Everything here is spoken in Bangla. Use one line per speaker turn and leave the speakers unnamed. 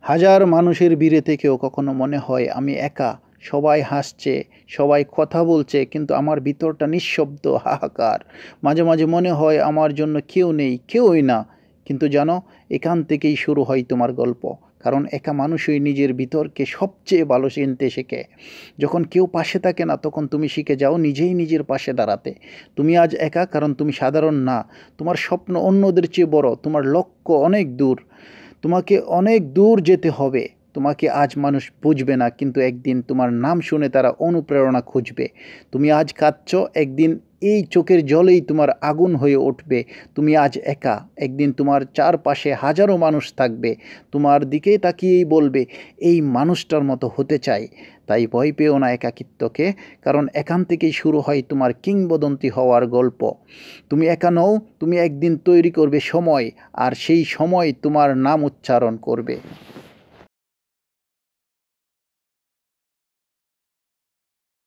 হাজার মানুষের ভিড়ে থেকেও কখনো মনে হয় আমি একা, সবাই হাসছে, সবাই কথা বলছে, কিন্তু আমার ভিতরটা নিঃশব্দ হাহাকার। মাঝে মাঝে মনে হয় আমার জন্য কেউ নেই, কেউই না। কিন্তু জানো, এখান থেকেই শুরু হয় তোমার গল্প। কারণ একা মানুষই নিজের ভিতরকে সবচেয়ে ভালো চিনতে শেখে। যখন কেউ পাশে থাকে না, তখন তুমি শিখে যাও নিজেই নিজের পাশে দাঁড়াতে। তুমি আজ একা কারণ তুমি সাধারণ না। তোমার স্বপ্ন অন্যদের চেয়ে বড়, তোমার লক্ষ্য অনেক দূর। তোমাকে অনেক দূর যেতে হবে। তোমাকে আজ মানুষ বুঝবে না, কিন্তু একদিন তোমার নাম শুনে তারা অনুপ্রেরণা খুঁজবে। তুমি আজ কাঁদছো, একদিন এই চোখের জলেই তোমার আগুন হয়ে উঠবে। তুমি আজ একা, একদিন তোমার চারপাশে হাজারো মানুষ থাকবে, তোমার দিকে তাকিয়েই বলবে, এই মানুষটার মতো হতে চাই। তাই ভয় পেও না একাকিত্বকে, কারণ এখান থেকেই শুরু হয় তোমার কিংবদন্তি হওয়ার গল্প। তুমি একা নও, তুমি একদিন তৈরি করবে সময়, আর সেই সময় তোমার নাম উচ্চারণ করবে।